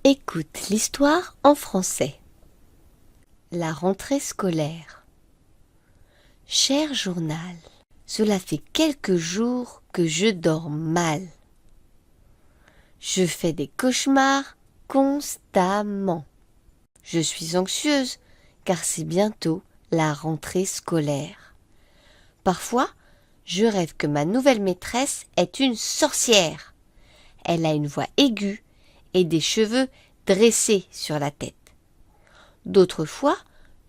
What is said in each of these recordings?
Écoute l'histoire en français. La rentrée scolaire. Cher journal, cela fait quelques jours que je dors mal. Je fais des cauchemars constamment. Je suis anxieuse car c'est bientôt la rentrée scolaire. Parfois, je rêve que ma nouvelle maîtresse est une sorcière. Elle a une voix aiguë et des cheveux dressés sur la tête. D'autres fois,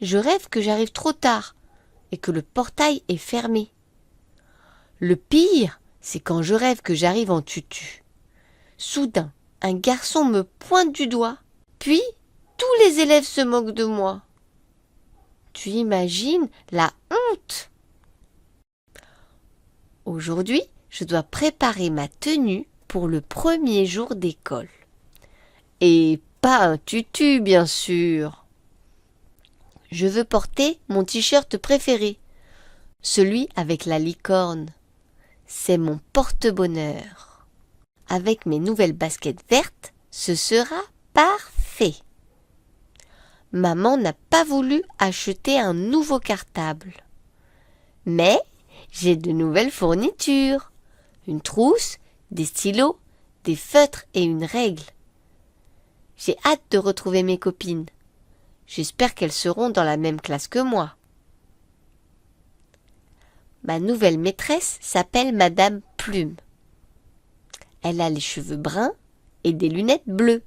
je rêve que j'arrive trop tard et que le portail est fermé. Le pire, c'est quand je rêve que j'arrive en tutu. Soudain, un garçon me pointe du doigt, puis tous les élèves se moquent de moi. Tu imagines la honte? Aujourd'hui, je dois préparer ma tenue pour le premier jour d'école. Et pas un tutu, bien sûr. Je veux porter mon t-shirt préféré, celui avec la licorne. C'est mon porte-bonheur. Avec mes nouvelles baskets vertes, ce sera parfait. Maman n'a pas voulu acheter un nouveau cartable. Mais j'ai de nouvelles fournitures. Une trousse, des stylos, des feutres et une règle. J'ai hâte de retrouver mes copines. J'espère qu'elles seront dans la même classe que moi. Ma nouvelle maîtresse s'appelle Madame Plume. Elle a les cheveux bruns et des lunettes bleues.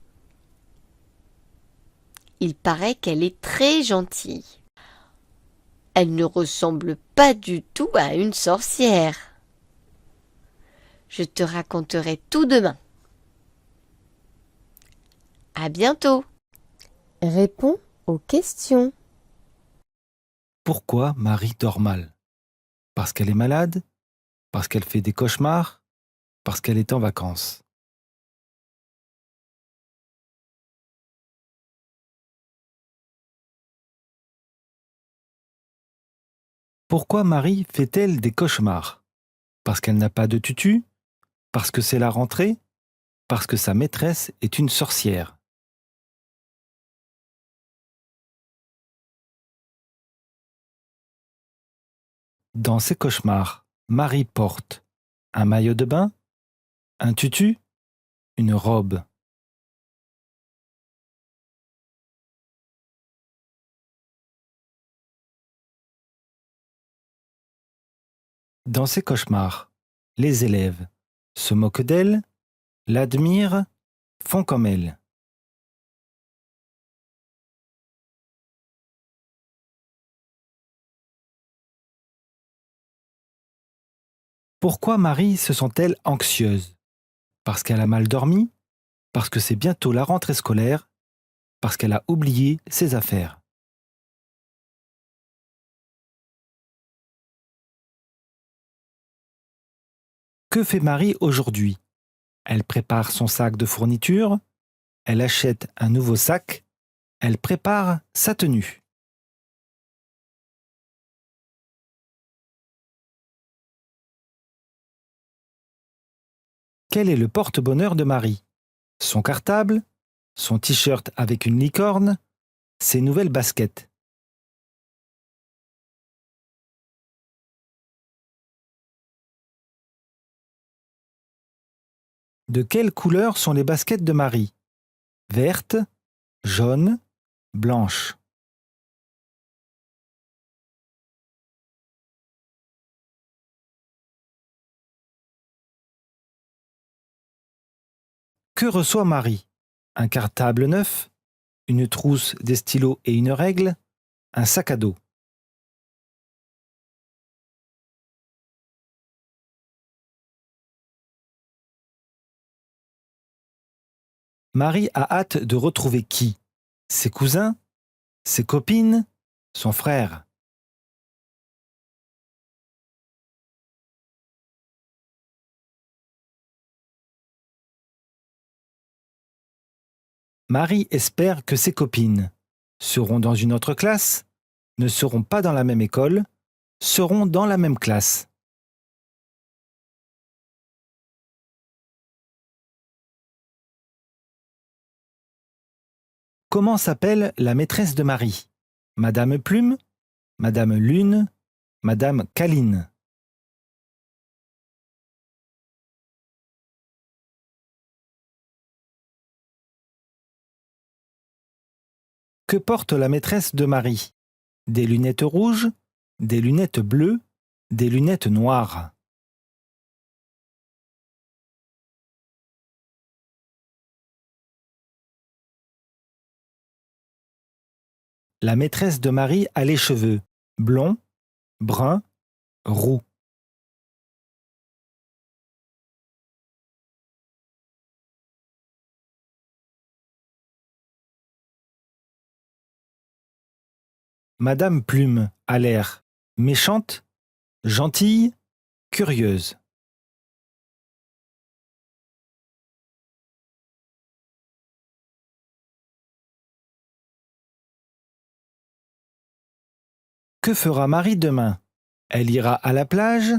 Il paraît qu'elle est très gentille. Elle ne ressemble pas du tout à une sorcière. Je te raconterai tout demain. À bientôt. Réponds aux questions. Pourquoi Marie dort mal? Parce qu'elle est malade? Parce qu'elle fait des cauchemars? Parce qu'elle est en vacances? Pourquoi Marie fait-elle des cauchemars? Parce qu'elle n'a pas de tutu? Parce que c'est la rentrée? Parce que sa maîtresse est une sorcière? Dans ses cauchemars, Marie porte un maillot de bain? Un tutu? Une robe? Dans ses cauchemars, les élèves se moquent d'elle, l'admirent, font comme elle. Pourquoi Marie se sent-elle anxieuse? Parce qu'elle a mal dormi? Parce que c'est bientôt la rentrée scolaire? Parce qu'elle a oublié ses affaires? Que fait Marie aujourd'hui? Elle prépare son sac de fourniture? Elle achète un nouveau sac? Elle prépare sa tenue? Quel est le porte-bonheur de Marie? Son cartable? Son t-shirt avec une licorne? Ses nouvelles baskets? De quelle couleur sont les baskets de Marie? Vertes, jaunes, blanches. Que reçoit Marie? Un cartable neuf? Une trousse, des stylos et une règle? Un sac à dos? Marie a hâte de retrouver qui? Ses cousins? Ses copines? Son frère? Marie espère que ses copines seront dans une autre classe, ne seront pas dans la même école, seront dans la même classe. Comment s'appelle la maîtresse de Marie? Madame Plume, Madame Lune, Madame Caline. Que porte la maîtresse de Marie? Des lunettes rouges, des lunettes bleues, des lunettes noires. La maîtresse de Marie a les cheveux blonds, bruns, roux. Madame Plume a l'air méchante, gentille, curieuse. Que fera Marie demain? Elle ira à la plage,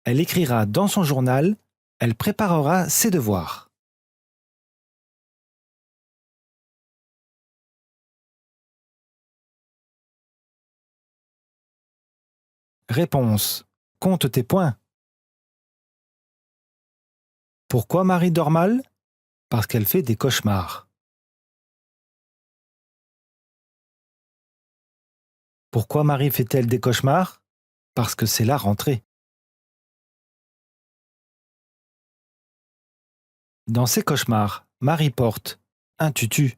elle écrira dans son journal, elle préparera ses devoirs. Réponse. Compte tes points. Pourquoi Marie dort mal? Parce qu'elle fait des cauchemars. Pourquoi Marie fait-elle des cauchemars? Parce que c'est la rentrée. Dans ses cauchemars, Marie porte un tutu.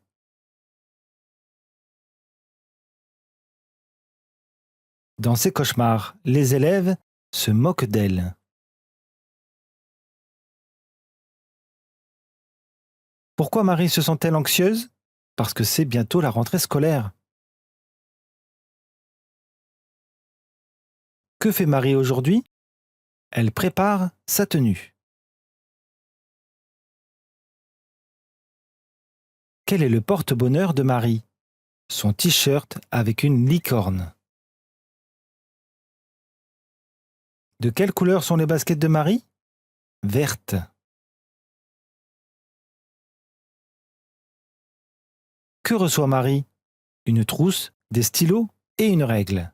Dans ses cauchemars, les élèves se moquent d'elle. Pourquoi Marie se sent-elle anxieuse? Parce que c'est bientôt la rentrée scolaire. Que fait Marie aujourd'hui? Elle prépare sa tenue. Quel est le porte-bonheur de Marie? Son t-shirt avec une licorne. De quelle couleur sont les baskets de Marie? Vertes. Que reçoit Marie? Une trousse, des stylos et une règle.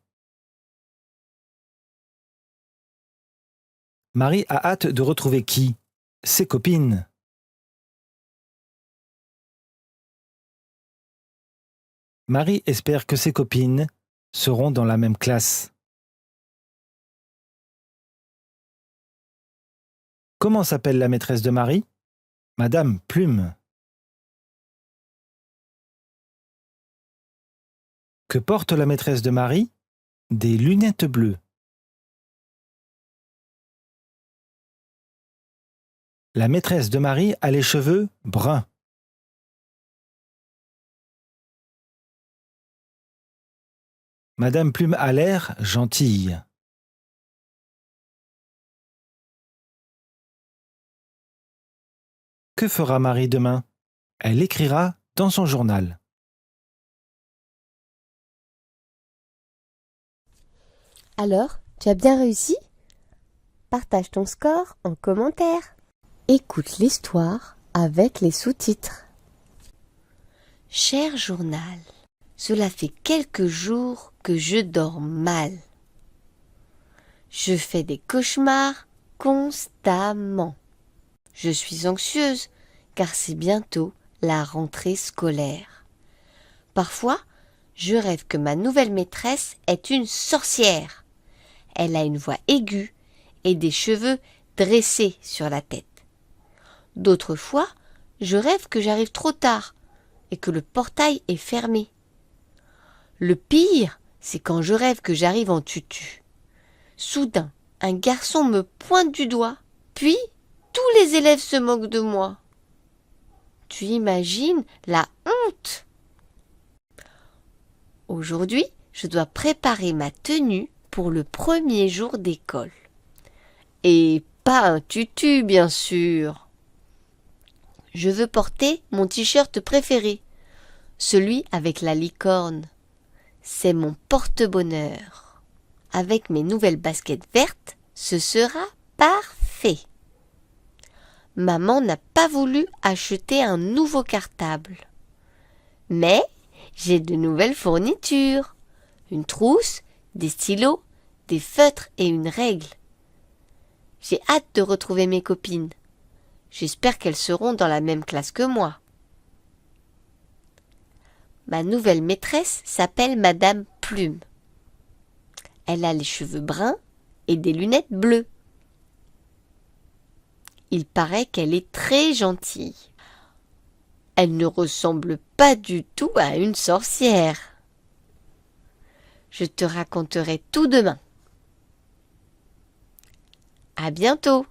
Marie a hâte de retrouver qui? Ses copines. Marie espère que ses copines seront dans la même classe. Comment s'appelle la maîtresse de Marie? Madame Plume. Que porte la maîtresse de Marie? Des lunettes bleues. La maîtresse de Marie a les cheveux bruns. Madame Plume a l'air gentille. Que fera Marie demain? Elle écrira dans son journal. Alors, tu as bien réussi? Partage ton score en commentaire. Écoute l'histoire avec les sous-titres. Cher journal, cela fait quelques jours que je dors mal. Je fais des cauchemars constamment. Je suis anxieuse car c'est bientôt la rentrée scolaire. Parfois, je rêve que ma nouvelle maîtresse est une sorcière. Elle a une voix aiguë et des cheveux dressés sur la tête. D'autres fois, je rêve que j'arrive trop tard et que le portail est fermé. Le pire, c'est quand je rêve que j'arrive en tutu. Soudain, un garçon me pointe du doigt, puis tous les élèves se moquent de moi. Tu imagines la honte? Aujourd'hui, je dois préparer ma tenue pour le premier jour d'école. Et pas un tutu, bien sûr. Je veux porter mon t-shirt préféré, celui avec la licorne. C'est mon porte-bonheur. Avec mes nouvelles baskets vertes, ce sera parfait. Maman n'a pas voulu acheter un nouveau cartable. Mais J'ai de nouvelles fournitures. Une trousse, des stylos, des feutres et une règle. J'ai hâte de retrouver mes copines. J'espère qu'elles seront dans la même classe que moi. Ma nouvelle maîtresse s'appelle Madame Plume. Elle a les cheveux bruns et des lunettes bleues. Il paraît qu'elle est très gentille. Elle ne ressemble pas du tout à une sorcière. Je te raconterai tout demain. À bientôt!